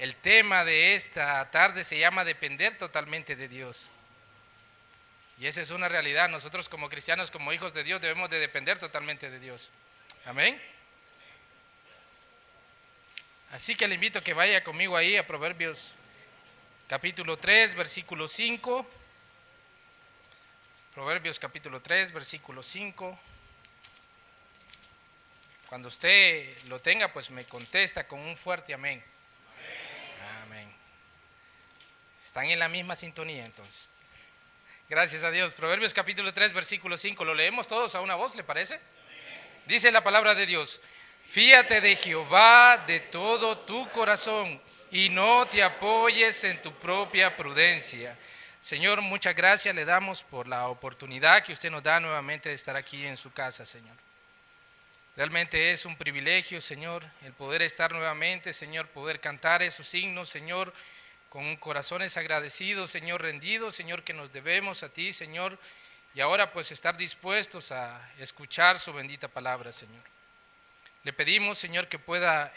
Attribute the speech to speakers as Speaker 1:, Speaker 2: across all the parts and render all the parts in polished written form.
Speaker 1: El tema de esta tarde se llama depender totalmente de Dios. Y esa es una realidad. Nosotros como cristianos, como hijos de Dios, debemos de depender totalmente de Dios. Amén. Así que le invito a que vaya conmigo ahí a Proverbios capítulo 3, versículo 5. Proverbios capítulo 3, versículo 5. Cuando usted lo tenga, pues me contesta con un fuerte amén. Amén. Están en la misma sintonía entonces. Gracias a Dios. Proverbios capítulo 3, versículo 5. ¿Lo leemos todos a una voz, le parece? Dice la palabra de Dios: fíate de Jehová de todo tu corazón y no te apoyes en tu propia prudencia. Señor, muchas gracias le damos por la oportunidad que usted nos da nuevamente de estar aquí en su casa, Señor. Realmente es un privilegio, Señor, el poder estar nuevamente, Señor, poder cantar esos himnos, Señor, con corazones agradecidos, Señor, rendidos, Señor, que nos debemos a ti, Señor, y ahora pues estar dispuestos a escuchar su bendita palabra, Señor. Le pedimos, Señor, que pueda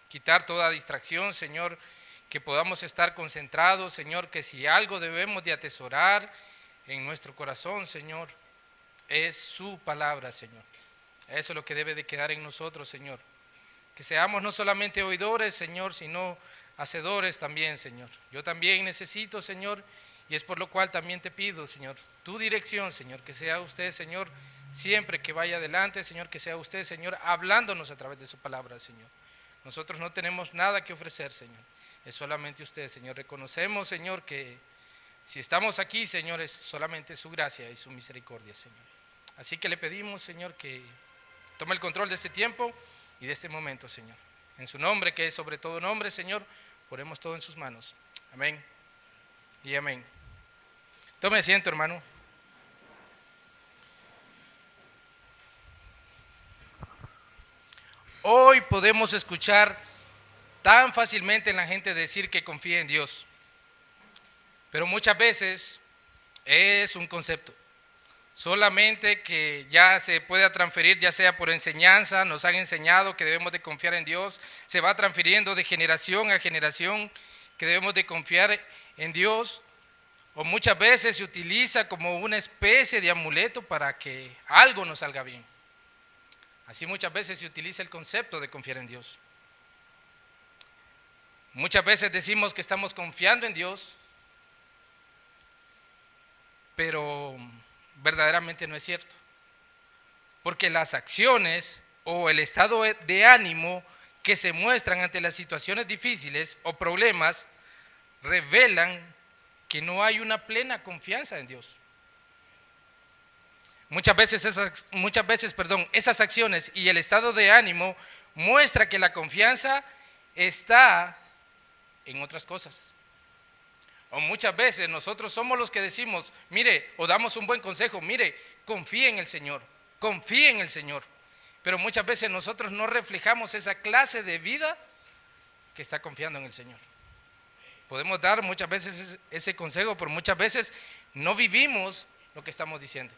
Speaker 1: quitar toda distracción, Señor, que podamos estar concentrados, Señor, que si algo debemos de atesorar en nuestro corazón, Señor, es su palabra, Señor. Eso es lo que debe de quedar en nosotros, Señor. Que seamos no solamente oidores, Señor, sino hacedores también, Señor. Yo también necesito, Señor, y es por lo cual también te pido, Señor, tu dirección, Señor, que sea usted, Señor, siempre que vaya adelante, Señor, que sea usted, Señor, hablándonos a través de su palabra, Señor. Nosotros no tenemos nada que ofrecer, Señor. Es solamente usted, Señor. Reconocemos, Señor, que si estamos aquí, Señor, es solamente su gracia y su misericordia, Señor. Así que le pedimos, Señor, que tome el control de este tiempo y de este momento, Señor. En su nombre, que es sobre todo nombre, Señor, ponemos todo en sus manos. Amén y amén. Tome asiento, hermano. Hoy podemos escuchar tan fácilmente en la gente decir que confía en Dios, pero muchas veces es un concepto. Solamente que ya se pueda transferir, ya sea por enseñanza, nos han enseñado que debemos de confiar en Dios, se va transfiriendo de generación a generación que debemos de confiar en Dios, o muchas veces se utiliza como una especie de amuleto para que algo nos salga bien. Así muchas veces se utiliza el concepto de confiar en Dios. Muchas veces decimos que estamos confiando en Dios, pero verdaderamente no es cierto, porque las acciones o el estado de ánimo que se muestran ante las situaciones difíciles o problemas revelan que no hay una plena confianza en Dios. Muchas veces esas acciones y el estado de ánimo muestra que la confianza está en otras cosas. O muchas veces nosotros somos los que decimos, mire, o damos un buen consejo, mire, confíe en el Señor, confíe en el Señor. Pero muchas veces nosotros no reflejamos esa clase de vida que está confiando en el Señor. Podemos dar muchas veces ese consejo, pero muchas veces no vivimos lo que estamos diciendo.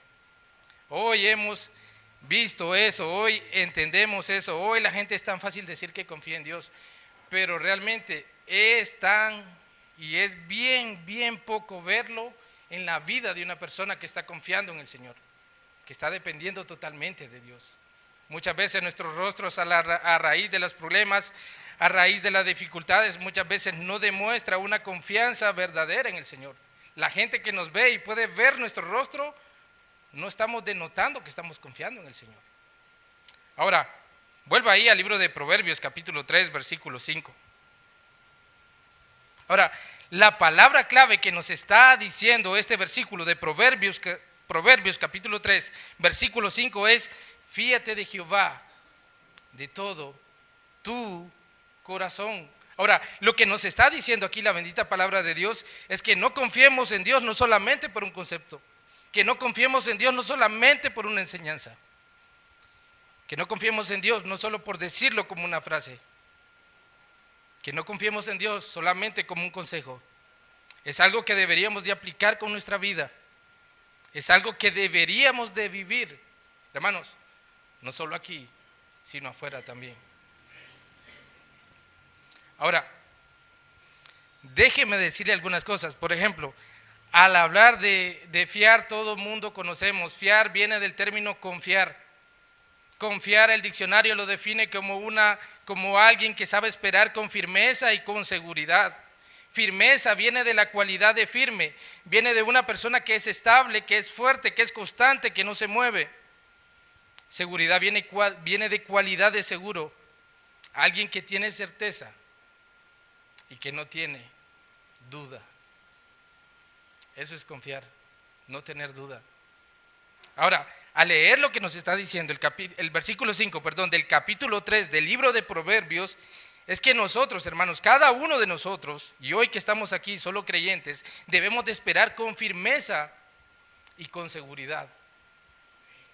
Speaker 1: Hoy hemos visto eso, hoy entendemos eso, hoy la gente es tan fácil decir que confía en Dios, pero realmente es bien poco verlo en la vida de una persona que está confiando en el Señor, que está dependiendo totalmente de Dios. Muchas veces nuestros rostros a raíz de los problemas, a raíz de las dificultades, muchas veces no demuestra una confianza verdadera en el Señor. La gente que nos ve y puede ver nuestro rostro, no estamos denotando que estamos confiando en el Señor. Ahora, vuelva ahí al libro de Proverbios capítulo 3, versículo 5. Ahora, la palabra clave que nos está diciendo este versículo de Proverbios capítulo 3, versículo 5 es: fíate de Jehová de todo tu corazón. Ahora, lo que nos está diciendo aquí la bendita palabra de Dios es que no confiemos en Dios no solamente por un concepto, que no confiemos en Dios no solamente por una enseñanza, que no confiemos en Dios no solo por decirlo como una frase, que no confiemos en Dios solamente como un consejo. Es algo que deberíamos de aplicar con nuestra vida. Es algo que deberíamos de vivir, hermanos, no solo aquí, sino afuera también. Ahora, déjeme decirle algunas cosas. Por ejemplo, al hablar de fiar, todo el mundo conocemos. Fiar viene del término confiar. Confiar, el diccionario lo define como alguien que sabe esperar con firmeza y con seguridad. Firmeza viene de la cualidad de firme, viene de una persona que es estable, que es fuerte, que es constante, que no se mueve. Seguridad viene de cualidad de seguro, alguien que tiene certeza y que no tiene duda. Eso es confiar, no tener duda. Ahora, al leer lo que nos está diciendo el versículo 5, del capítulo 3 del libro de Proverbios, es que nosotros, hermanos, cada uno de nosotros, y hoy que estamos aquí solo creyentes, debemos de esperar con firmeza y con seguridad.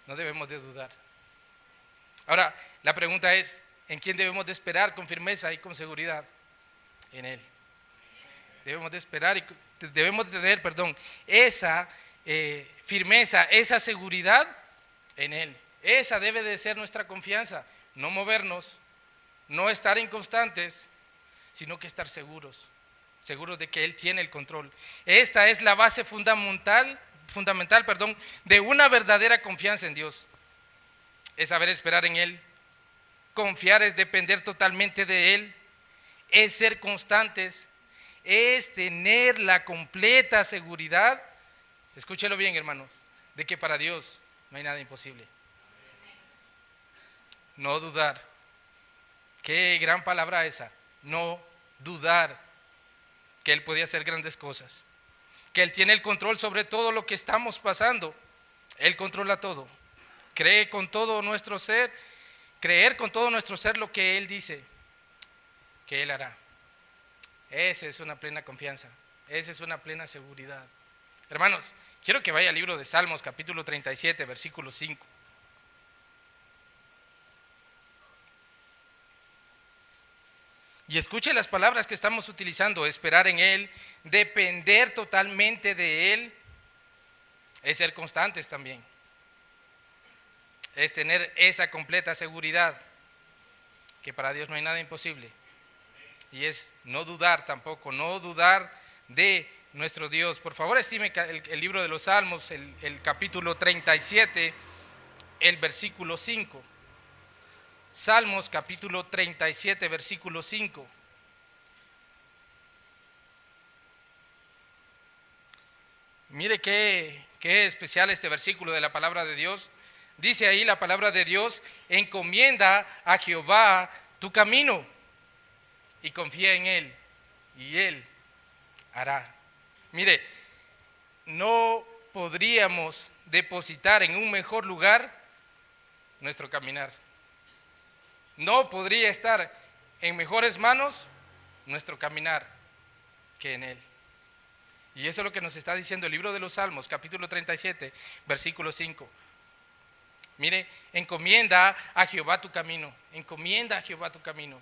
Speaker 1: No debemos de dudar. Ahora, la pregunta es, ¿en quién debemos de esperar con firmeza y con seguridad? En Él. Debemos de esperar y debemos de tener, esa firmeza, esa seguridad en Él. Esa debe de ser nuestra confianza, no movernos, no estar inconstantes, sino que estar seguros de que Él tiene el control. Esta es la base fundamental, de una verdadera confianza en Dios. Es saber esperar en Él. Confiar es depender totalmente de Él. Es ser constantes. Es tener la completa seguridad, escúchelo bien, hermanos, de que para Dios no hay nada imposible. No dudar. Qué gran palabra esa. No dudar que Él puede hacer grandes cosas. Que Él tiene el control sobre todo lo que estamos pasando. Él controla todo. Creer con todo nuestro ser lo que Él dice que Él hará. Esa es una plena confianza. Esa es una plena seguridad. Hermanos, quiero que vaya al libro de Salmos, capítulo 37, versículo 5. Y escuche las palabras que estamos utilizando: esperar en Él, depender totalmente de Él, es ser constantes también. Es tener esa completa seguridad que para Dios no hay nada imposible. Y es no dudar tampoco, no dudar de nuestro Dios. Por favor, estime el libro de los Salmos, el capítulo 37, el versículo 5. Salmos capítulo 37, versículo 5. Mire qué especial este versículo de la palabra de Dios. Dice ahí la palabra de Dios: encomienda a Jehová tu camino y confía en Él, y Él hará. Mire, no podríamos depositar en un mejor lugar nuestro caminar. No podría estar en mejores manos nuestro caminar que en Él. Y eso es lo que nos está diciendo el libro de los Salmos, capítulo 37, versículo 5. Mire, encomienda a Jehová tu camino, encomienda a Jehová tu camino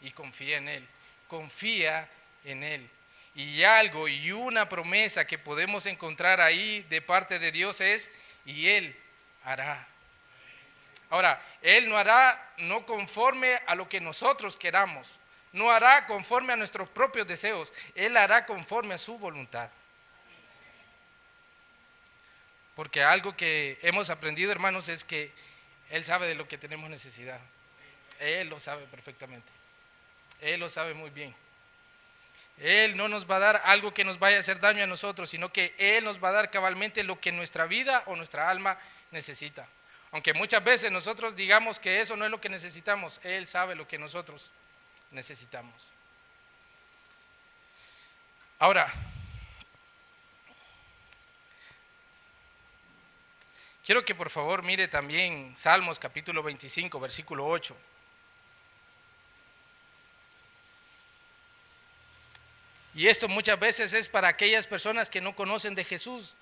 Speaker 1: y confía en Él, confía en Él. Y algo y una promesa que podemos encontrar ahí de parte de Dios es: y Él hará. Ahora, Él no hará no conforme a lo que nosotros queramos, no hará conforme a nuestros propios deseos, Él hará conforme a su voluntad. Porque algo que hemos aprendido, hermanos, es que Él sabe de lo que tenemos necesidad. Él lo sabe perfectamente. Él lo sabe muy bien. Él no nos va a dar algo que nos vaya a hacer daño a nosotros, sino que Él nos va a dar cabalmente lo que nuestra vida o nuestra alma necesita. Aunque muchas veces nosotros digamos que eso no es lo que necesitamos, Él sabe lo que nosotros necesitamos. Ahora, quiero que por favor mire también Salmos capítulo 25, versículo 8. Y esto muchas veces es para aquellas personas que no conocen de Jesús.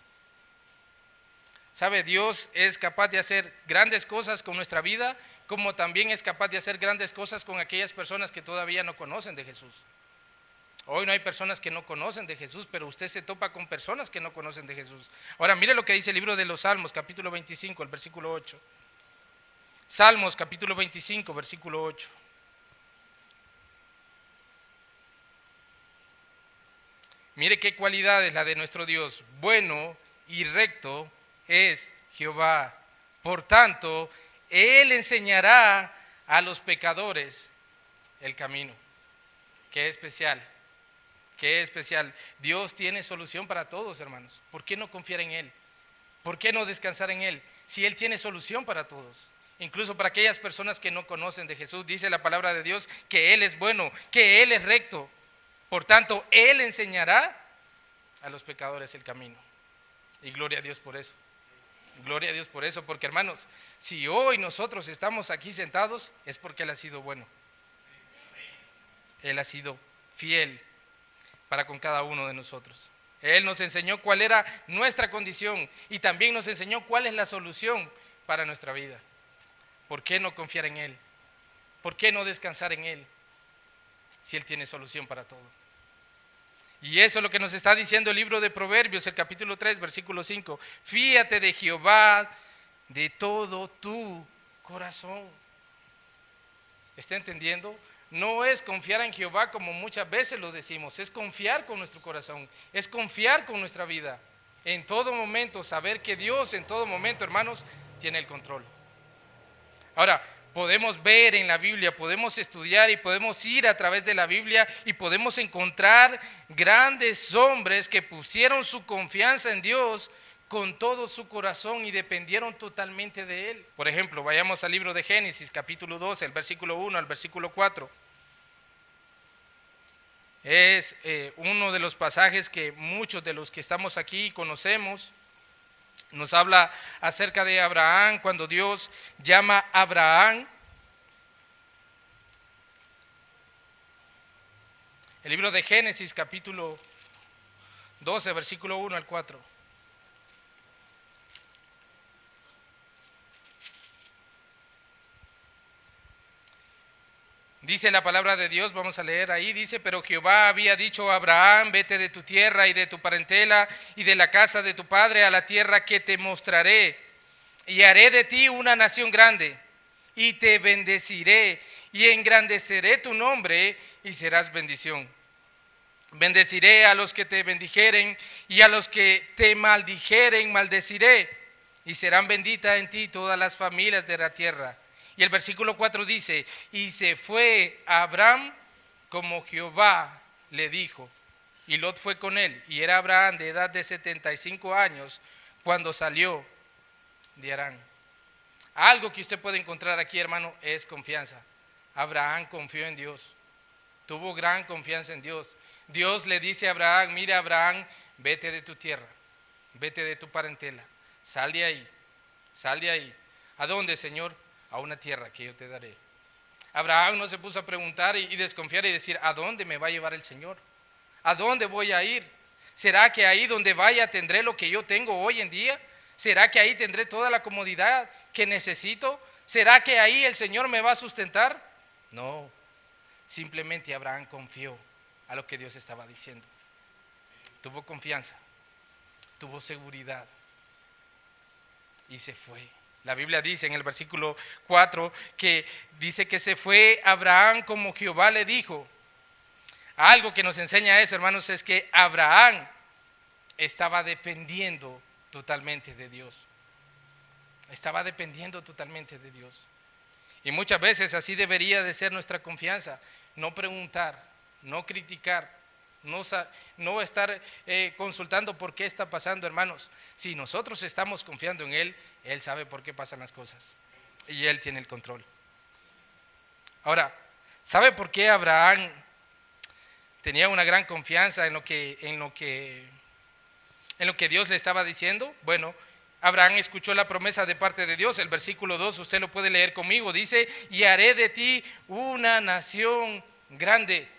Speaker 1: ¿Sabe? Dios es capaz de hacer grandes cosas con nuestra vida, como también es capaz de hacer grandes cosas con aquellas personas que todavía no conocen de Jesús. Hoy no hay personas que no conocen de Jesús, pero usted se topa con personas que no conocen de Jesús. Ahora mire lo que dice el libro de los Salmos, capítulo 25, el versículo 8. Salmos capítulo 25, versículo 8. Mire qué cualidad es la de nuestro Dios. Bueno y recto es Jehová. Por tanto, Él enseñará a los pecadores el camino. Qué especial, qué especial. Dios tiene solución para todos, hermanos. ¿Por qué no confiar en Él? ¿Por qué no descansar en Él? Si Él tiene solución para todos. Incluso para aquellas personas que no conocen de Jesús, dice la palabra de Dios que Él es bueno, que Él es recto. Por tanto, Él enseñará a los pecadores el camino. Y gloria a Dios por eso. Gloria a Dios por eso, porque hermanos, si hoy nosotros estamos aquí sentados, es porque Él ha sido bueno. Él ha sido fiel para con cada uno de nosotros. Él nos enseñó cuál era nuestra condición y también nos enseñó cuál es la solución para nuestra vida. ¿Por qué no confiar en Él? ¿Por qué no descansar en Él? Si Él tiene solución para todo. Y eso es lo que nos está diciendo el libro de Proverbios, el capítulo 3, versículo 5. Fíate de Jehová de todo tu corazón. ¿Está entendiendo? No es confiar en Jehová como muchas veces lo decimos, es confiar con nuestro corazón, es confiar con nuestra vida. En todo momento, saber que Dios en todo momento, hermanos, tiene el control. Ahora, podemos ver en la Biblia, podemos estudiar y podemos ir a través de la Biblia y podemos encontrar grandes hombres que pusieron su confianza en Dios con todo su corazón y dependieron totalmente de Él. Por ejemplo, vayamos al libro de Génesis, capítulo 12, el versículo 1 al versículo 4. Es uno de los pasajes que muchos de los que estamos aquí conocemos. Nos habla acerca de Abraham, cuando Dios llama a Abraham. El libro de Génesis, capítulo 12, versículo 1 al 4. Dice la palabra de Dios, vamos a leer ahí, dice, pero Jehová había dicho a Abraham, vete de tu tierra y de tu parentela y de la casa de tu padre a la tierra que te mostraré, y haré de ti una nación grande, y te bendeciré, y engrandeceré tu nombre, y serás bendición. Bendeciré a los que te bendijeren, y a los que te maldijeren, maldeciré, y serán benditas en ti todas las familias de la tierra. Y el versículo 4 dice, y se fue Abraham como Jehová le dijo, y Lot fue con él, y era Abraham de edad de 75 años cuando salió de Harán. Algo que usted puede encontrar aquí, hermano, es confianza. Abraham confió en Dios, tuvo gran confianza en Dios. Dios le dice a Abraham, mira Abraham, vete de tu tierra, vete de tu parentela, sal de ahí, sal de ahí. ¿A dónde, Señor? A una tierra que yo te daré. Abraham no se puso a preguntar y desconfiar y decir, ¿a dónde me va a llevar el Señor? ¿A dónde voy a ir? ¿Será que ahí donde vaya tendré lo que yo tengo hoy en día? ¿Será que ahí tendré toda la comodidad que necesito? ¿Será que ahí el Señor me va a sustentar? No, simplemente Abraham confió a lo que Dios estaba diciendo. Tuvo confianza, tuvo seguridad y se fue. La Biblia dice en el versículo 4 que dice que se fue Abraham como Jehová le dijo. Algo que nos enseña eso, hermanos, es que Abraham estaba dependiendo totalmente de Dios. Estaba dependiendo totalmente de Dios. Y muchas veces así debería de ser nuestra confianza. No preguntar, no criticar, no estar consultando por qué está pasando, hermanos. Si nosotros estamos confiando en Él, Él sabe por qué pasan las cosas. Y Él tiene el control. Ahora, ¿sabe por qué Abraham tenía una gran confianza en lo que Dios le estaba diciendo? Bueno, Abraham escuchó la promesa de parte de Dios. El versículo 2, usted lo puede leer conmigo. Dice, y haré de ti una nación grande.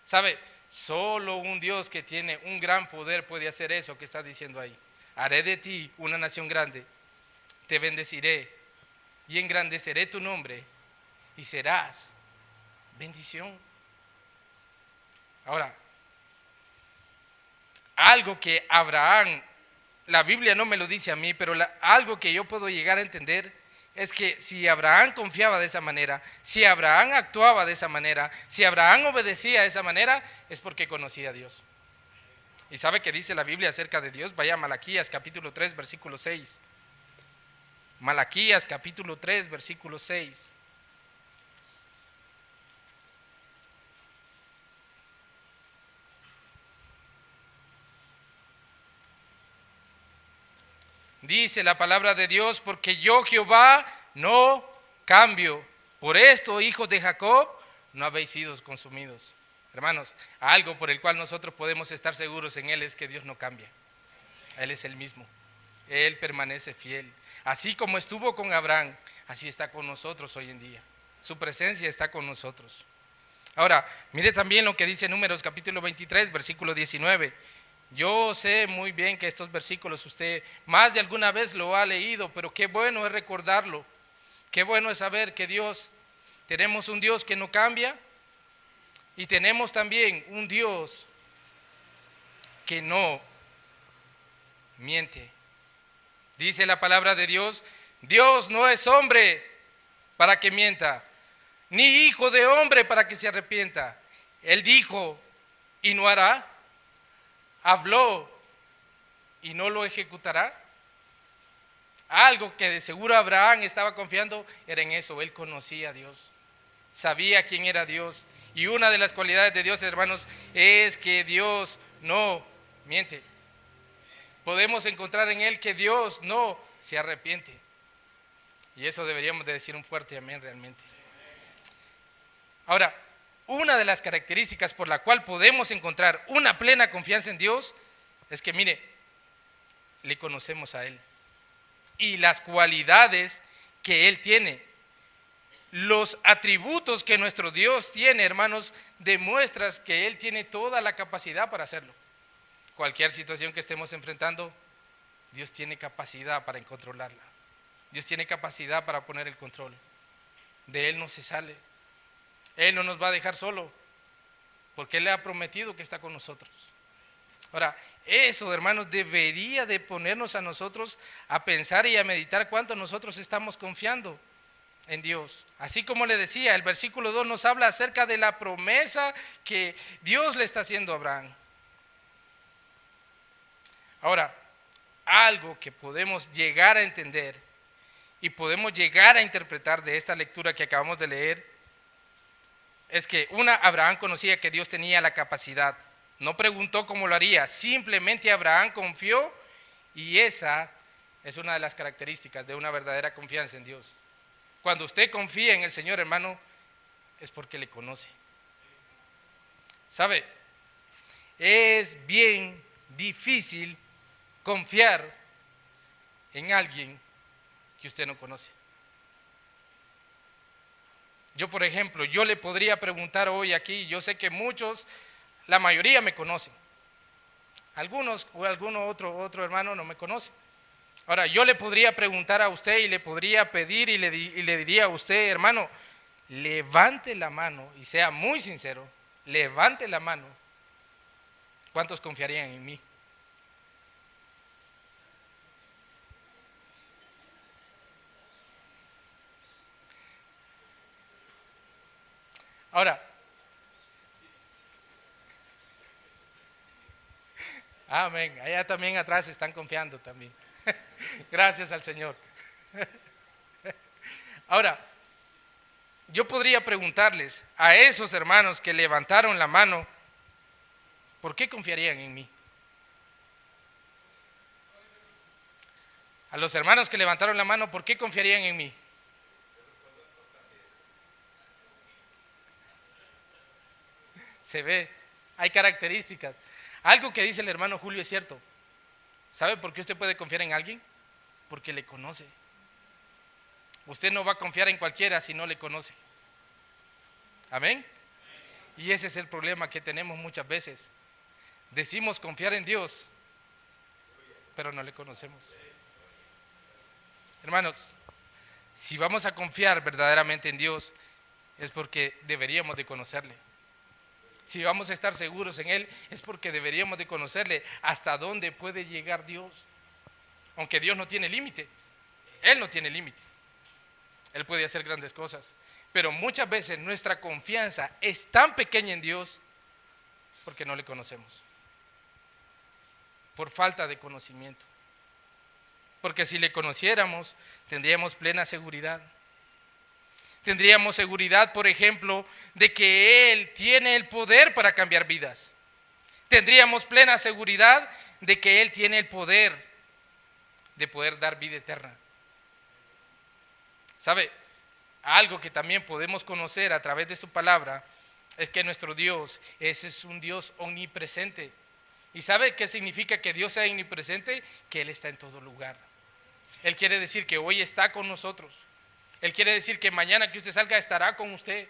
Speaker 1: ¿Sabe? Solo un Dios que tiene un gran poder puede hacer eso que está diciendo ahí. Haré de ti una nación grande, te bendeciré y engrandeceré tu nombre y serás bendición. Ahora, algo que Abraham, la Biblia no me lo dice a mí, pero algo que yo puedo llegar a entender es que si Abraham confiaba de esa manera, si Abraham actuaba de esa manera, si Abraham obedecía de esa manera, es porque conocía a Dios. ¿Y sabe qué dice la Biblia acerca de Dios? Vaya a Malaquías capítulo 3, versículo 6. Malaquías capítulo 3, versículo 6. Dice la palabra de Dios, porque yo Jehová no cambio. Por esto, hijos de Jacob, no habéis sido consumidos. Hermanos, algo por el cual nosotros podemos estar seguros en Él es que Dios no cambia. Él es el mismo. Él permanece fiel. Así como estuvo con Abraham, así está con nosotros hoy en día. Su presencia está con nosotros. Ahora, mire también lo que dice Números capítulo 23, versículo 19. Yo sé muy bien que estos versículos usted más de alguna vez lo ha leído, pero qué bueno es recordarlo. Qué bueno es saber que tenemos un Dios que no cambia y tenemos también un Dios que no miente. Dice la palabra de Dios, Dios no es hombre para que mienta, ni hijo de hombre para que se arrepienta. Él dijo y no hará, habló y no lo ejecutará. Algo que de seguro Abraham estaba confiando era en eso. Él conocía a Dios, sabía quién era Dios. Y una de las cualidades de Dios, hermanos, es que Dios no miente. Podemos encontrar en Él que Dios no se arrepiente. Y eso deberíamos de decir un fuerte amén realmente. Ahora, una de las características por la cual podemos encontrar una plena confianza en Dios es que, mire, le conocemos a Él. Y las cualidades que Él tiene, los atributos que nuestro Dios tiene, hermanos, demuestran que Él tiene toda la capacidad para hacerlo. Cualquier situación que estemos enfrentando, Dios tiene capacidad para controlarla. Dios tiene capacidad para poner el control. De Él no se sale. Él no nos va a dejar solo, porque Él le ha prometido que está con nosotros. Ahora, eso, hermanos, debería de ponernos a nosotros a pensar y a meditar cuánto nosotros estamos confiando en Dios. Así como le decía, el versículo 2 nos habla acerca de la promesa que Dios le está haciendo a Abraham. Ahora, algo que podemos llegar a entender y podemos llegar a interpretar de esta lectura que acabamos de leer es que Abraham conocía que Dios tenía la capacidad. No preguntó cómo lo haría, simplemente Abraham confió, y esa es una de las características de una verdadera confianza en Dios. Cuando usted confía en el Señor, hermano, es porque le conoce. ¿Sabe? Es bien difícil confiar en alguien que usted no conoce. Yo, por ejemplo, yo le podría preguntar hoy aquí, yo sé que muchos, la mayoría me conocen. Algunos o alguno otro hermano no me conoce. Ahora, yo le podría preguntar a usted y le podría pedir y le diría a usted, hermano, levante la mano y sea muy sincero, levante la mano. ¿Cuántos confiarían en mí? Ahora, amén, allá también atrás están confiando también. Gracias al Señor. Ahora, yo podría preguntarles a esos hermanos que levantaron la mano, ¿por qué confiarían en mí? A los hermanos que levantaron la mano, ¿por qué confiarían en mí? Se ve, hay características. Algo que dice el hermano Julio es cierto. ¿Sabe por qué usted puede confiar en alguien? Porque le conoce. Usted no va a confiar en cualquiera si no le conoce. Amén. Y ese es el problema que tenemos muchas veces. Decimos confiar en Dios, pero no le conocemos. Hermanos, si vamos a confiar verdaderamente en Dios, es porque deberíamos de conocerle. Si vamos a estar seguros en Él, es porque deberíamos de conocerle hasta dónde puede llegar Dios. Aunque Dios no tiene límite, Él no tiene límite. Él puede hacer grandes cosas. Pero muchas veces nuestra confianza es tan pequeña en Dios porque no le conocemos. por falta de conocimiento. Porque si le conociéramos, tendríamos plena seguridad. Tendríamos seguridad, por ejemplo, de que Él tiene el poder para cambiar vidas. Tendríamos plena seguridad de que Él tiene el poder de poder dar vida eterna. ¿Sabe? Algo que también podemos conocer a través de su palabra es que nuestro Dios es un Dios omnipresente. ¿Y sabe qué significa que Dios sea omnipresente? Que Él está en todo lugar. Él quiere decir que hoy está con nosotros. Él quiere decir que mañana que usted salga estará con usted.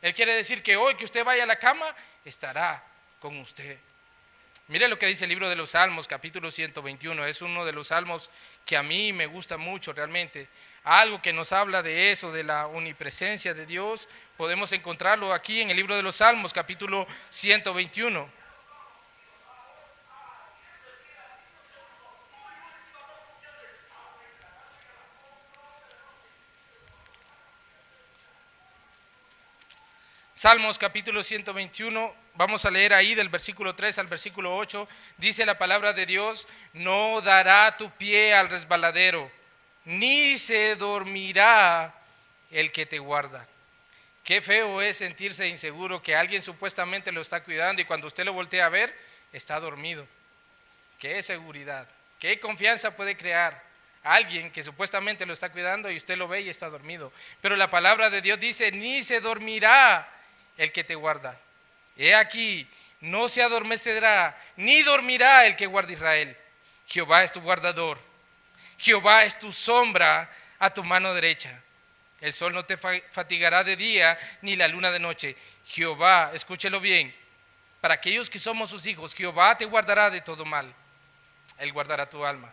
Speaker 1: Él quiere decir que hoy que usted vaya a la cama estará con usted. Mire lo que dice el libro de los Salmos, capítulo 121. Es uno de los salmos que a mí me gusta mucho realmente. Algo que nos habla de eso, de la omnipresencia de Dios. Podemos encontrarlo aquí en el libro de los Salmos, capítulo 121. Salmos capítulo 121, vamos a leer ahí del versículo 3 al versículo 8, dice la palabra de Dios: no dará tu pie al resbaladero, ni se dormirá el que te guarda. Qué feo es sentirse inseguro que alguien supuestamente lo está cuidando y cuando usted lo voltea a ver, está dormido. Qué seguridad, qué confianza puede crear alguien que supuestamente lo está cuidando y usted lo ve y está dormido. Pero la palabra de Dios dice: ni se dormirá el que te guarda. He aquí, no se adormecerá, ni dormirá el que guarda Israel. Jehová es tu guardador, Jehová es tu sombra a tu mano derecha. El sol no te fatigará de día, ni la luna de noche. Jehová, escúchelo bien, para aquellos que somos sus hijos, Jehová te guardará de todo mal. Él guardará tu alma.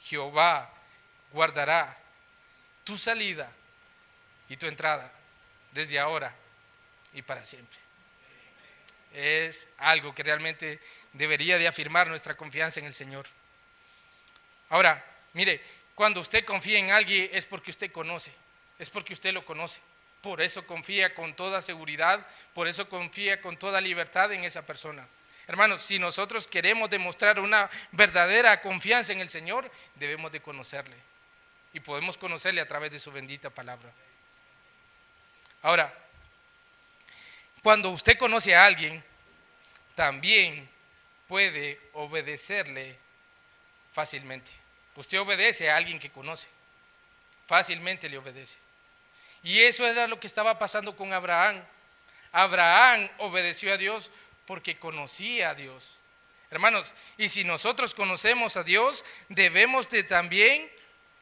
Speaker 1: Jehová guardará tu salida y tu entrada desde ahora y para siempre. Es algo que realmente debería de afirmar nuestra confianza en el Señor. Ahora, mire, cuando usted confía en alguien es porque usted conoce, es porque usted lo conoce. Por eso confía con toda seguridad, por eso confía con toda libertad en esa persona. Hermanos, si nosotros queremos demostrar una verdadera confianza en el Señor, debemos de conocerle. Y podemos conocerle a través de su bendita palabra. Ahora, cuando usted conoce a alguien, también puede obedecerle fácilmente. Usted obedece a alguien que conoce, fácilmente le obedece. Y eso era lo que estaba pasando con Abraham. Abraham obedeció a Dios porque conocía a Dios. Hermanos, y si nosotros conocemos a Dios, debemos de también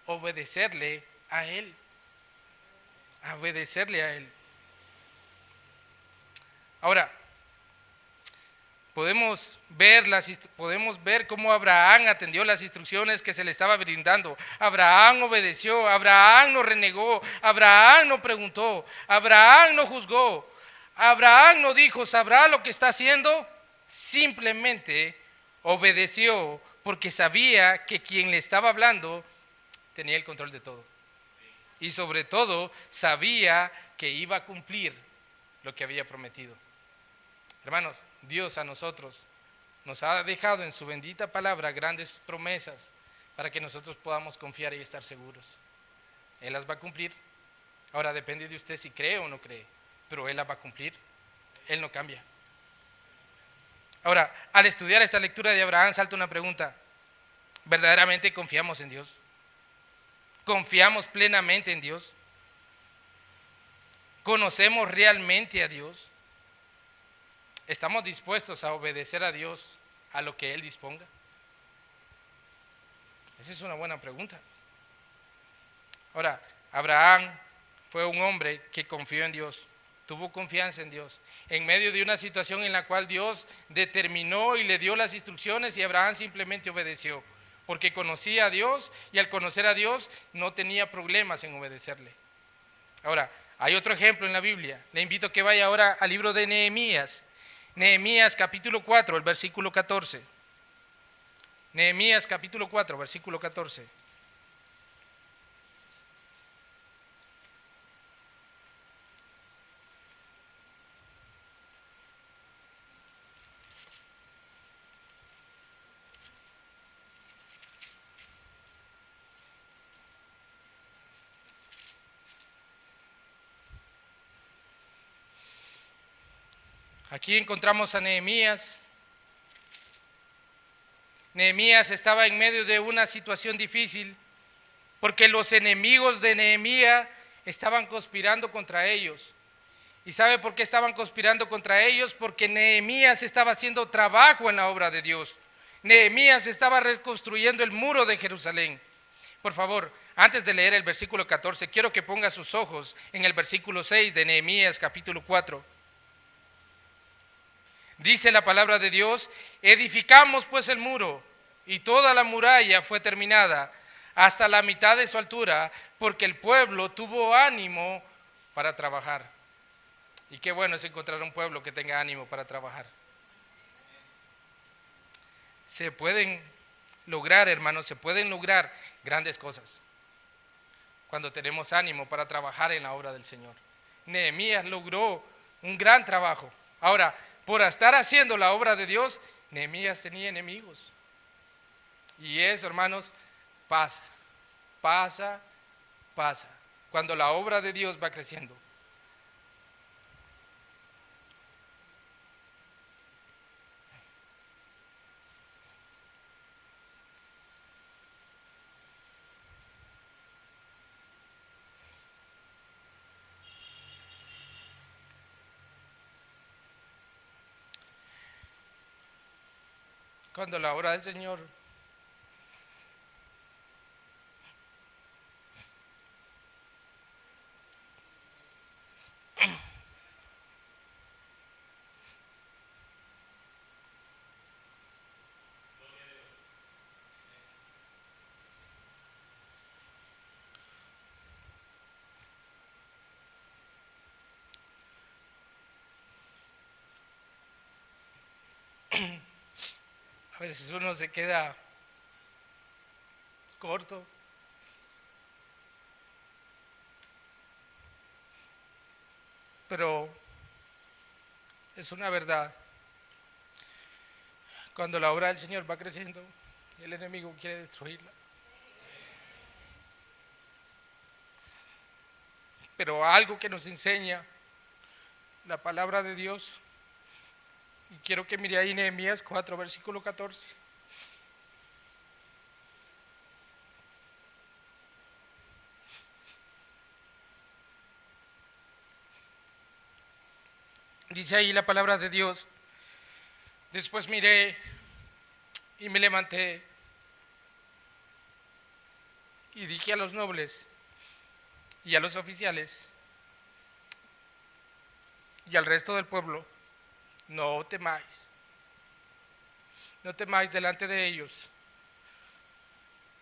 Speaker 1: obedecerle a Él. Obedecerle a Él. Ahora, podemos ver cómo Abraham atendió las instrucciones que se le estaba brindando. Abraham obedeció, Abraham no renegó, Abraham no preguntó, Abraham no juzgó, Abraham no dijo, ¿sabrá lo que está haciendo? Simplemente obedeció porque sabía que quien le estaba hablando tenía el control de todo. Y sobre todo sabía que iba a cumplir lo que había prometido. Hermanos, Dios a nosotros nos ha dejado en su bendita palabra grandes promesas para que nosotros podamos confiar y estar seguros. Él las va a cumplir. Ahora depende de usted si cree o no cree, pero Él las va a cumplir. Él no cambia. Ahora, al estudiar esta lectura de Abraham salta una pregunta: ¿verdaderamente confiamos en Dios? ¿Confiamos plenamente en Dios? ¿Conocemos realmente a Dios? ¿Estamos dispuestos a obedecer a Dios a lo que Él disponga? Esa es una buena pregunta. Ahora, Abraham fue un hombre que confió en Dios, tuvo confianza en Dios, en medio de una situación en la cual Dios determinó y le dio las instrucciones y Abraham simplemente obedeció, porque conocía a Dios y al conocer a Dios no tenía problemas en obedecerle. Ahora, hay otro ejemplo en la Biblia. Le invito a que vaya ahora al libro de Nehemías. Nehemías capítulo 4, el versículo 14. Nehemías capítulo 4, versículo 14. Aquí encontramos a Nehemías. Nehemías estaba en medio de una situación difícil porque los enemigos de Nehemías estaban conspirando contra ellos. ¿Y sabe por qué estaban conspirando contra ellos? Porque Nehemías estaba haciendo trabajo en la obra de Dios. Nehemías estaba reconstruyendo el muro de Jerusalén. Por favor, antes de leer el versículo 14, quiero que ponga sus ojos en el versículo 6 de Nehemías capítulo 4. Dice la palabra de Dios: edificamos pues el muro, y toda la muralla fue terminada hasta la mitad de su altura, porque el pueblo tuvo ánimo para trabajar. Y qué bueno es encontrar un pueblo que tenga ánimo para trabajar. Se pueden lograr, hermanos, se pueden lograr grandes cosas cuando tenemos ánimo para trabajar en la obra del Señor. Nehemías logró un gran trabajo. Ahora, por estar haciendo la obra de Dios, Nehemías tenía enemigos. Y eso, hermanos, pasa. Cuando la obra de Dios va creciendo. Cuando la obra del Señor a veces uno se queda corto. Pero es una verdad. Cuando la obra del Señor va creciendo, el enemigo quiere destruirla. Pero algo que nos enseña la palabra de Dios, y quiero que mire ahí Nehemías 4, versículo 14. Dice ahí la palabra de Dios: después miré y me levanté y dije a los nobles y a los oficiales y al resto del pueblo: no temáis delante de ellos,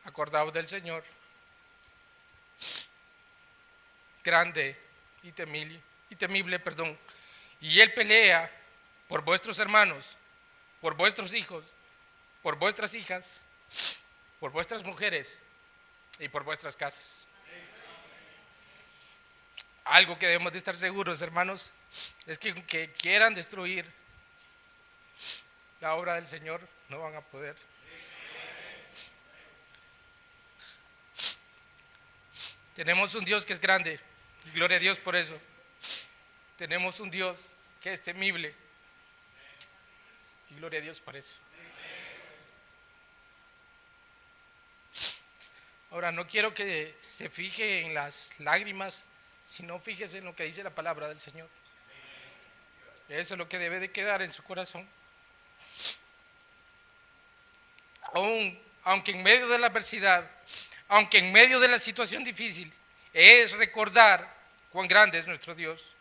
Speaker 1: acordaos del Señor, grande y temible, y Él pelea por vuestros hermanos, por vuestros hijos, por vuestras hijas, por vuestras mujeres y por vuestras casas. Algo que debemos de estar seguros, hermanos, es que aunque quieran destruir la obra del Señor, no van a poder. Tenemos un Dios que es grande, y gloria a Dios por eso. Tenemos un Dios que es temible, y gloria a Dios por eso. Ahora, no quiero que se fije en las lágrimas, sino fíjese en lo que dice la palabra del Señor. Eso es lo que debe de quedar en su corazón. Aunque en medio de la adversidad, aunque en medio de la situación difícil, es recordar cuán grande es nuestro Dios.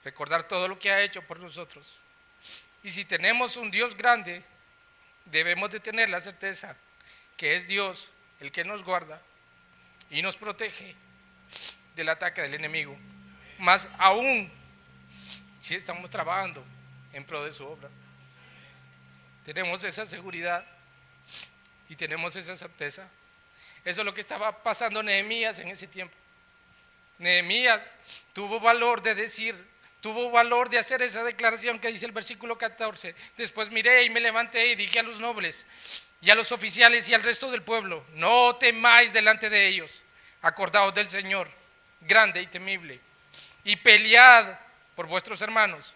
Speaker 1: Recordar todo lo que ha hecho por nosotros. Y si tenemos un Dios grande, debemos de tener la certeza que es Dios el que nos guarda y nos protege del ataque del enemigo. Más aún si estamos trabajando en pro de su obra. Tenemos esa seguridad y tenemos esa certeza. Eso es lo que estaba pasando Nehemías en ese tiempo. Nehemías tuvo valor de hacer esa declaración que dice el versículo 14. Después miré y me levanté y dije a los nobles y a los oficiales y al resto del pueblo: no temáis delante de ellos, acordaos del Señor, grande y temible, y pelead por vuestros hermanos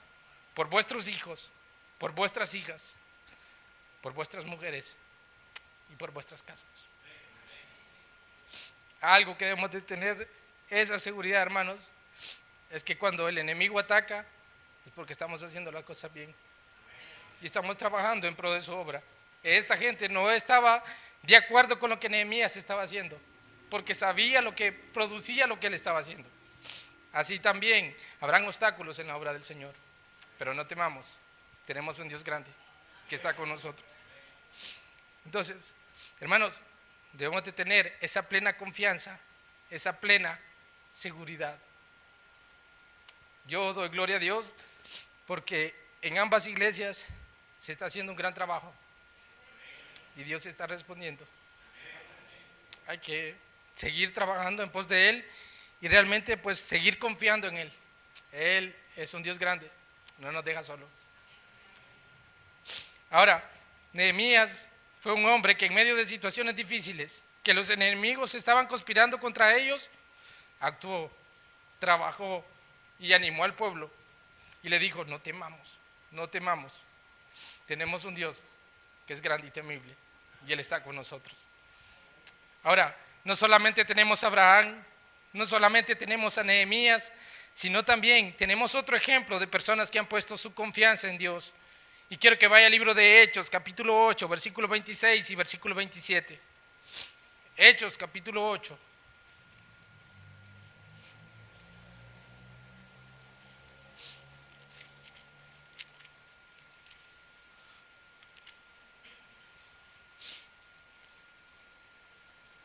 Speaker 1: por vuestros hijos, por vuestras hijas, por vuestras mujeres y por vuestras casas. Algo que debemos de tener esa seguridad, hermanos, es que cuando el enemigo ataca es porque estamos haciendo las cosas bien y estamos trabajando en pro de su obra. Esta gente no estaba de acuerdo con lo que Nehemías estaba haciendo, porque sabía lo que producía lo que él estaba haciendo. Así también habrán obstáculos en la obra del Señor, pero no temamos, tenemos un Dios grande que está con nosotros. Entonces, hermanos, debemos de tener esa plena confianza, esa plena seguridad. Yo doy gloria a Dios porque en ambas iglesias se está haciendo un gran trabajo y Dios está respondiendo. Hay que seguir trabajando en pos de Él y realmente pues seguir confiando en Él. Él es un Dios grande, no nos deja solos. Ahora, Nehemías fue un hombre que en medio de situaciones difíciles, que los enemigos estaban conspirando contra ellos, actuó, trabajó y animó al pueblo y le dijo: no temamos, no temamos, tenemos un Dios que es grande y temible y Él está con nosotros. Ahora, no solamente tenemos a Abraham, no solamente tenemos a Nehemías, sino también tenemos otro ejemplo de personas que han puesto su confianza en Dios. Y quiero que vaya al libro de Hechos, capítulo 8, versículo 26 y versículo 27. Hechos, capítulo 8.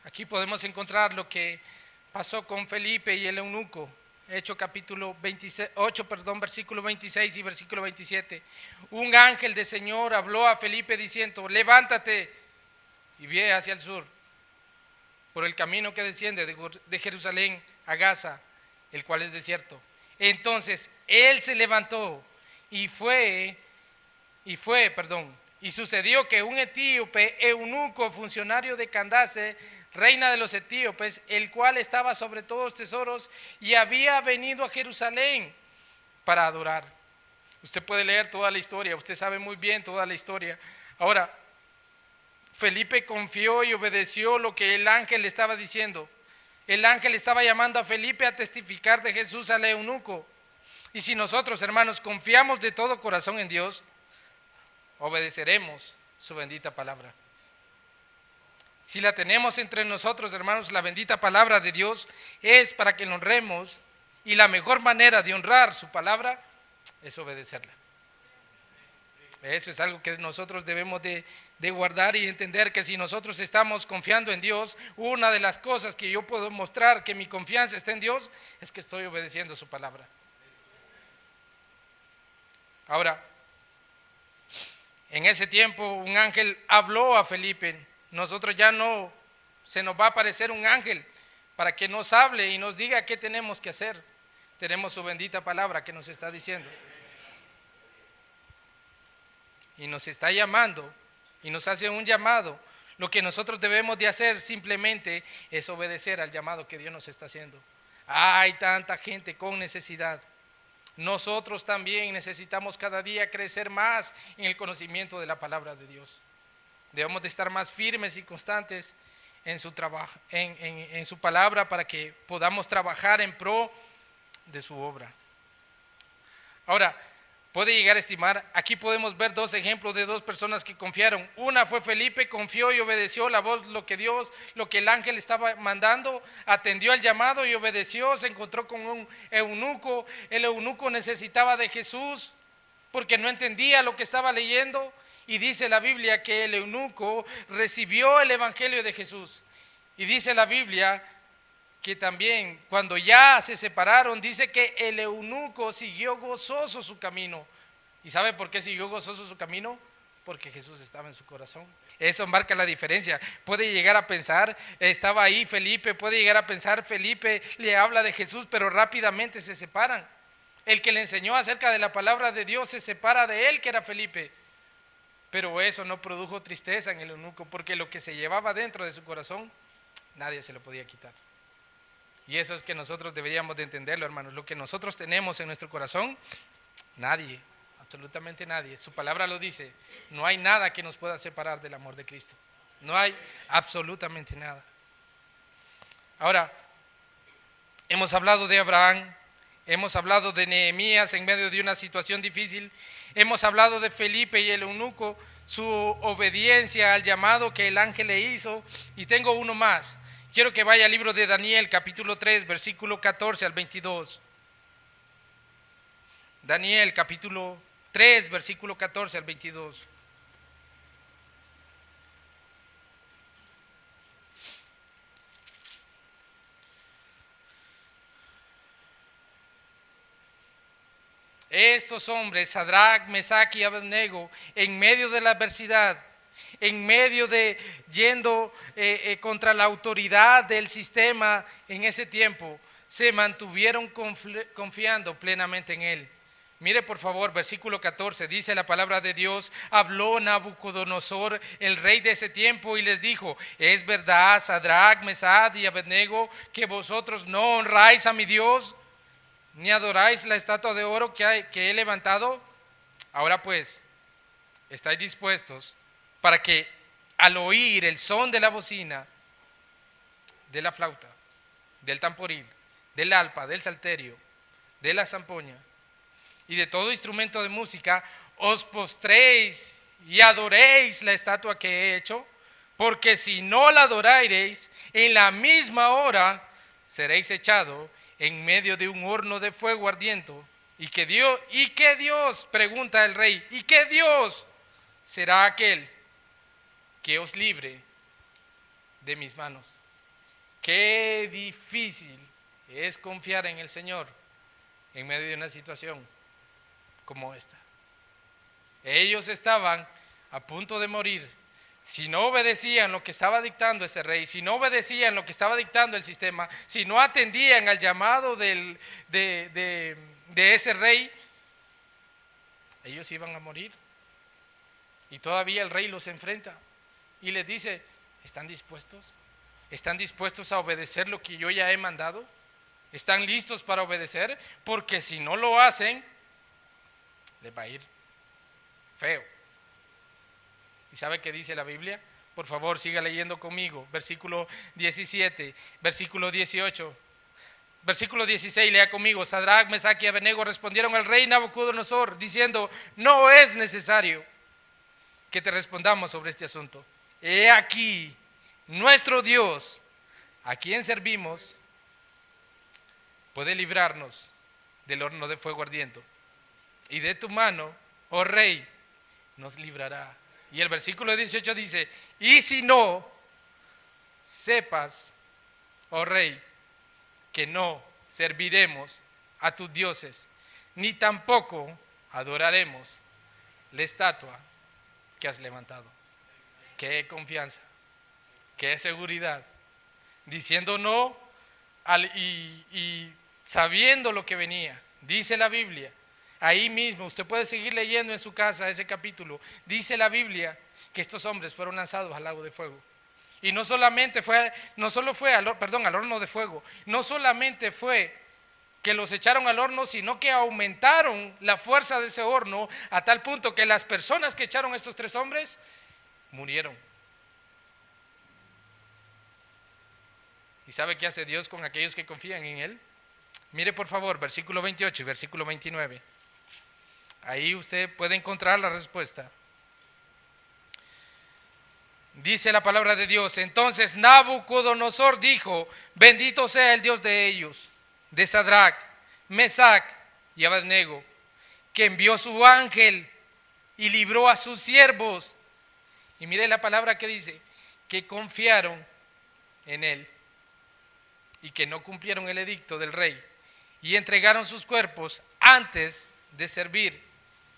Speaker 1: Aquí podemos encontrar lo que pasó con Felipe y el eunuco. Hechos capítulo 8, versículo 26 y versículo 27. Un ángel del Señor habló a Felipe diciendo: levántate y ve hacia el sur, por el camino que desciende de Jerusalén a Gaza, el cual es desierto. Entonces él se levantó y sucedió que un etíope eunuco, funcionario de Candace, reina de los etíopes, el cual estaba sobre todos los tesoros y había venido a Jerusalén para adorar. Usted puede leer toda la historia, usted sabe muy bien toda la historia. Ahora, Felipe confió y obedeció lo que el ángel le estaba diciendo. El ángel estaba llamando a Felipe a testificar de Jesús al eunuco. Y si nosotros, hermanos, confiamos de todo corazón en Dios, obedeceremos su bendita palabra. Si la tenemos entre nosotros, hermanos, la bendita palabra de Dios es para que la honremos, y la mejor manera de honrar su palabra es obedecerla. Eso es algo que nosotros debemos de guardar y entender, que si nosotros estamos confiando en Dios, una de las cosas que yo puedo mostrar que mi confianza está en Dios es que estoy obedeciendo su palabra. Ahora, en ese tiempo un ángel habló a Felipe. Nosotros ya no se nos va a aparecer un ángel para que nos hable y nos diga qué tenemos que hacer. Tenemos su bendita palabra que nos está diciendo. Y nos está llamando y nos hace un llamado. Lo que nosotros debemos de hacer simplemente es obedecer al llamado que Dios nos está haciendo. Hay tanta gente con necesidad. Nosotros también necesitamos cada día crecer más en el conocimiento de la palabra de Dios. Debemos de estar más firmes y constantes en su trabajo, en su palabra, para que podamos trabajar en pro de su obra. Ahora, puede llegar a estimar, aquí podemos ver dos ejemplos de dos personas que confiaron. Una fue Felipe, confió y obedeció la voz, lo que el ángel estaba mandando, atendió al llamado y obedeció. Se encontró con un eunuco. El eunuco necesitaba de Jesús porque no entendía lo que estaba leyendo. Y dice la Biblia que el eunuco recibió el evangelio de Jesús. Y dice la Biblia que también cuando ya se separaron, dice que el eunuco siguió gozoso su camino. ¿Y sabe por qué siguió gozoso su camino? Porque Jesús estaba en su corazón. Eso marca la diferencia. Puede llegar a pensar, estaba ahí Felipe, puede llegar a pensar, Felipe le habla de Jesús, pero rápidamente se separan. El que le enseñó acerca de la palabra de Dios se separa de él, que era Felipe. Pero eso no produjo tristeza en el eunuco, porque lo que se llevaba dentro de su corazón, nadie se lo podía quitar. Y eso es que nosotros deberíamos de entenderlo, hermanos. Lo que nosotros tenemos en nuestro corazón, nadie, absolutamente nadie. Su palabra lo dice, no hay nada que nos pueda separar del amor de Cristo. No hay absolutamente nada. Ahora, hemos hablado de Abraham, hemos hablado de Nehemías en medio de una situación difícil, hemos hablado de Felipe y el eunuco, su obediencia al llamado que el ángel le hizo, y tengo uno más. Quiero que vaya al libro de Daniel, capítulo 3, versículo 14 al 22. Daniel, capítulo 3, versículo 14 al 22. Estos hombres, Sadrach, Mesach y Abednego, en medio de la adversidad, en medio de yendo contra la autoridad del sistema en ese tiempo, se mantuvieron confiando plenamente en él. Mire por favor, versículo 14, dice la palabra de Dios: habló Nabucodonosor, el rey de ese tiempo, y les dijo: es verdad, Sadrach, Mesach y Abednego, que vosotros no honráis a mi Dios, ni adoráis la estatua de oro que he levantado. Ahora pues, ¿estáis dispuestos para que al oír el son de la bocina, de la flauta, del tamboril, del arpa, del salterio, de la zampoña y de todo instrumento de música, os postréis y adoréis la estatua que he hecho? Porque si no la adoraréis, en la misma hora seréis echados en medio de un horno de fuego ardiente. ¿Y qué Dios, pregunta el rey, y qué Dios será aquel que os libre de mis manos? Qué difícil es confiar en el Señor en medio de una situación como esta. Ellos estaban a punto de morir. Si no obedecían lo que estaba dictando ese rey, si no obedecían lo que estaba dictando el sistema, si no atendían al llamado de ese rey, ellos iban a morir. Y todavía el rey los enfrenta y les dice: ¿están dispuestos? ¿Están dispuestos a obedecer lo que yo ya he mandado? ¿Están listos para obedecer? Porque si no lo hacen, les va a ir feo. ¿Y sabe qué dice la Biblia? Por favor, siga leyendo conmigo. Versículo 17, versículo 18, versículo 16, lea conmigo. Sadrach, Mesach y Abednego respondieron al rey Nabucodonosor diciendo: no es necesario que te respondamos sobre este asunto. He aquí, nuestro Dios, a quien servimos, puede librarnos del horno de fuego ardiente, y de tu mano, oh rey, nos librará. Y el versículo 18 dice: y si no, sepas, oh rey, que no serviremos a tus dioses, ni tampoco adoraremos la estatua que has levantado. Qué confianza, qué seguridad, diciendo no y sabiendo lo que venía. Dice la Biblia, ahí mismo, usted puede seguir leyendo en su casa ese capítulo, dice la Biblia que estos hombres fueron lanzados al lago de fuego. Y no solo fue al horno de fuego, no solamente fue que los echaron al horno, sino que aumentaron la fuerza de ese horno a tal punto que las personas que echaron a estos 3 hombres murieron. ¿Y sabe qué hace Dios con aquellos que confían en Él? Mire por favor, versículo 28 y versículo 29. Ahí usted puede encontrar la respuesta. Dice la palabra de Dios: entonces Nabucodonosor dijo: bendito sea el Dios de ellos, de Sadrach, Mesach y Abednego, que envió su ángel y libró a sus siervos. Y mire la palabra que dice: que confiaron en él y que no cumplieron el edicto del rey y entregaron sus cuerpos antes de servir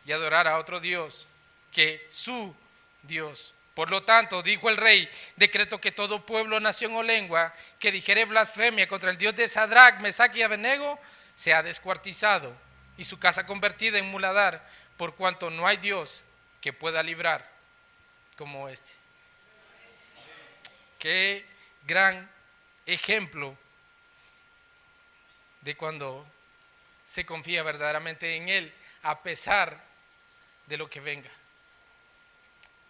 Speaker 1: y adorar a otro Dios que su Dios. Por lo tanto, dijo el rey: decreto que todo pueblo, nación o lengua que dijere blasfemia contra el Dios de Sadrach, Mesach y Abednego sea descuartizado y su casa convertida en muladar, por cuanto no hay Dios que pueda librar como este. Qué gran ejemplo de cuando se confía verdaderamente en Él, a pesar de lo que venga.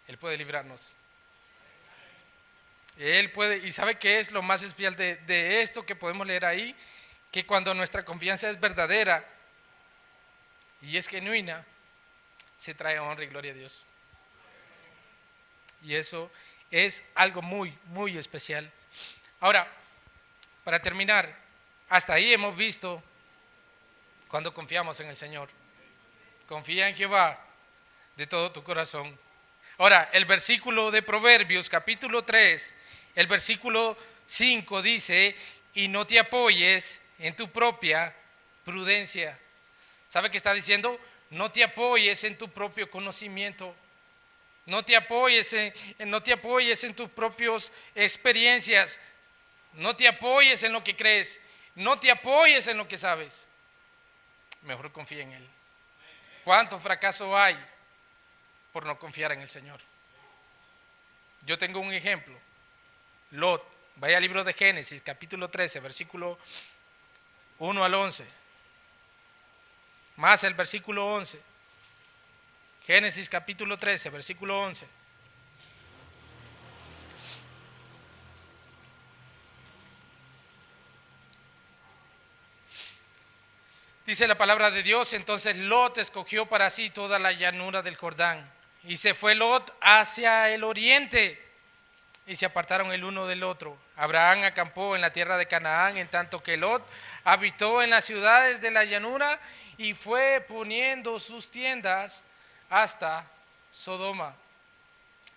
Speaker 1: Él puede librarnos. Él puede, y ¿sabe qué es lo más especial de esto que podemos leer ahí? Que cuando nuestra confianza es verdadera y es genuina, se trae honra y gloria a Dios. Y eso es algo muy, muy especial. Ahora, para terminar, hasta ahí hemos visto cuando confiamos en el Señor. Confía en Jehová de todo tu corazón. Ahora, el versículo de Proverbios, capítulo 3, el versículo 5 dice, y no te apoyes en tu propia prudencia. ¿Sabe qué está diciendo? No te apoyes en tu propio conocimiento. No te apoyes en tus propias experiencias. No te apoyes en lo que crees. No te apoyes en lo que sabes. Mejor confía en Él. ¿Cuánto fracaso hay por no confiar en el Señor? Yo tengo un ejemplo. Lot, vaya al libro de Génesis, capítulo 13, versículo 1 al 11. Más el versículo 11. Génesis capítulo 13, versículo 11. Dice la palabra de Dios, entonces Lot escogió para sí toda la llanura del Jordán. Y se fue Lot hacia el oriente y se apartaron el uno del otro. Abraham acampó en la tierra de Canaán, en tanto que Lot habitó en las ciudades de la llanura y fue poniendo sus tiendas hasta Sodoma.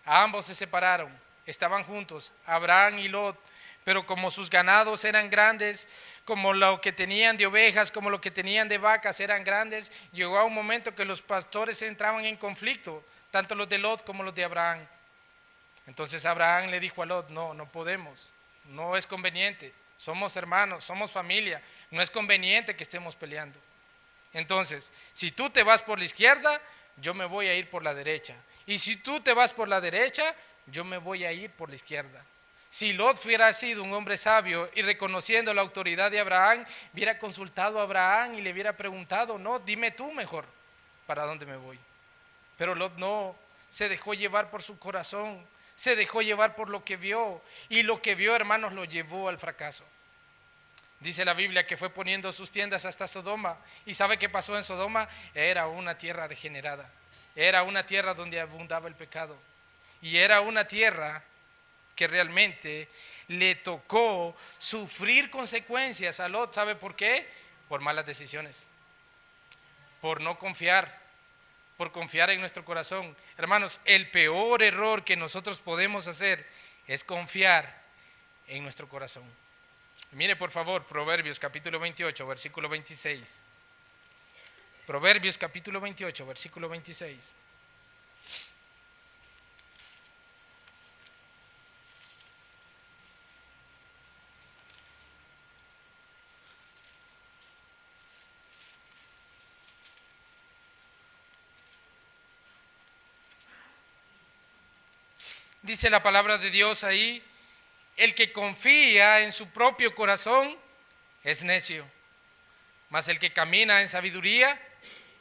Speaker 1: Ambos se separaron, estaban juntos, Abraham y Lot, pero como sus ganados eran grandes, como lo que tenían de ovejas, como lo que tenían de vacas eran grandes, llegó a un momento que los pastores entraban en conflicto, tanto los de Lot como los de Abraham. Entonces Abraham le dijo a Lot, no podemos, no es conveniente, somos hermanos, somos familia, no es conveniente que estemos peleando. Entonces, si tú te vas por la izquierda, yo me voy a ir por la derecha. Y si tú te vas por la derecha, yo me voy a ir por la izquierda. Si Lot hubiera sido un hombre sabio y reconociendo la autoridad de Abraham, hubiera consultado a Abraham y le hubiera preguntado, no, dime tú mejor, ¿para dónde me voy? Pero Lot no, se dejó llevar por su corazón, se dejó llevar por lo que vio, y lo que vio, hermanos, lo llevó al fracaso. Dice la Biblia que fue poniendo sus tiendas hasta Sodoma. ¿Y sabe qué pasó en Sodoma? Era una tierra degenerada. Era una tierra donde abundaba el pecado. Y era una tierra que realmente le tocó sufrir consecuencias a Lot. ¿Sabe por qué? Por malas decisiones. Por no confiar. Por confiar en nuestro corazón. Hermanos, el peor error que nosotros podemos hacer es confiar en nuestro corazón. Mire por favor, Proverbios capítulo 28, versículo 26. Proverbios capítulo 28, versículo 26. Dice la palabra de Dios ahí, el que confía en su propio corazón es necio, mas el que camina en sabiduría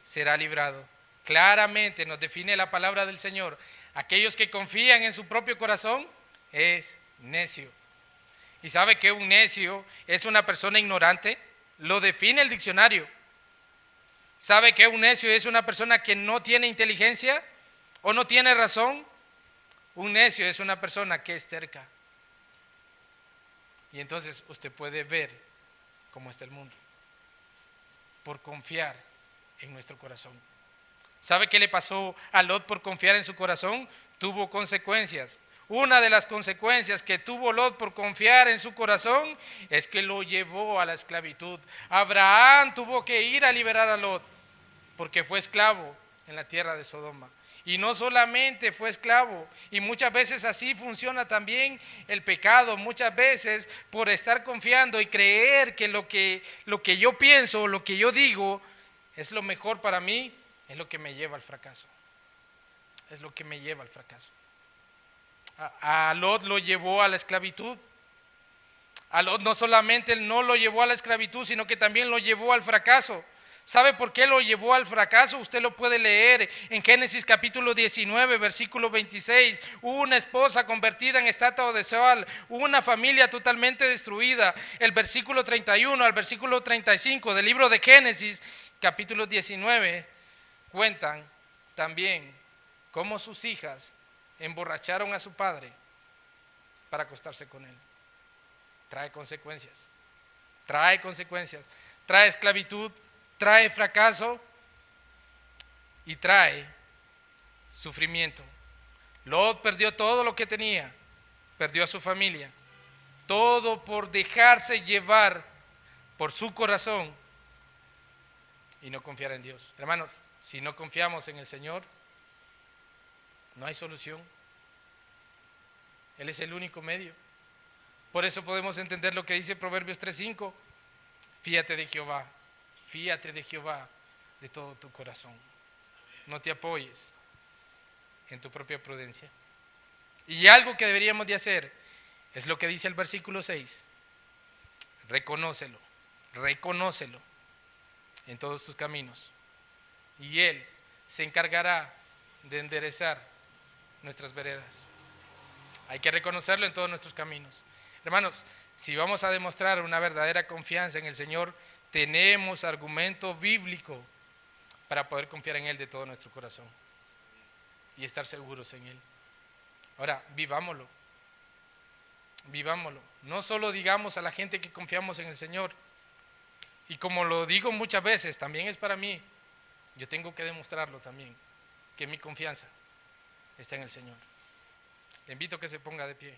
Speaker 1: será librado. Claramente nos define la palabra del Señor. Aquellos que confían en su propio corazón es necio. ¿Y sabe que un necio es una persona ignorante? Lo define el diccionario. ¿Sabe que un necio es una persona que no tiene inteligencia o no tiene razón? Un necio es una persona que es terca. Y entonces usted puede ver cómo está el mundo por confiar en nuestro corazón. ¿Sabe qué le pasó a Lot por confiar en su corazón? Tuvo consecuencias. Una de las consecuencias que tuvo Lot por confiar en su corazón es que lo llevó a la esclavitud. Abraham tuvo que ir a liberar a Lot porque fue esclavo en la tierra de Sodoma. Y no solamente fue esclavo, y muchas veces así funciona también el pecado. Muchas veces por estar confiando y creer que lo que yo pienso, lo que yo digo es lo mejor para mí, es lo que me lleva al fracaso. Es lo que me lleva al fracaso. A Lot lo llevó a la esclavitud. A Lot no solamente no lo llevó a la esclavitud, sino que también lo llevó al fracaso. ¿Sabe por qué lo llevó al fracaso? Usted lo puede leer en Génesis capítulo 19, versículo 26. Hubo una esposa convertida en estatua de sal, hubo una familia totalmente destruida. El versículo 31 al versículo 35 del libro de Génesis capítulo 19 cuentan también cómo sus hijas emborracharon a su padre para acostarse con él. Trae consecuencias, trae esclavitud, trae fracaso y trae sufrimiento. Lot perdió todo lo que tenía, perdió a su familia, todo por dejarse llevar por su corazón y no confiar en Dios. Hermanos, si no confiamos en el Señor, no hay solución. Él es el único medio. Por eso podemos entender lo que dice Proverbios 3:5. Fíate de Jehová de todo tu corazón. No te apoyes en tu propia prudencia. Y algo que deberíamos de hacer es lo que dice el versículo 6. Reconócelo en todos tus caminos. Y Él se encargará de enderezar nuestras veredas. Hay que reconocerlo en todos nuestros caminos. Hermanos, si vamos a demostrar una verdadera confianza en el Señor, tenemos argumento bíblico para poder confiar en Él de todo nuestro corazón y estar seguros en Él. Ahora, vivámoslo. No solo digamos a la gente que confiamos en el Señor. Y como lo digo muchas veces, también es para mí. Yo tengo que demostrarlo también, que mi confianza está en el Señor. Le invito a que se ponga de pie.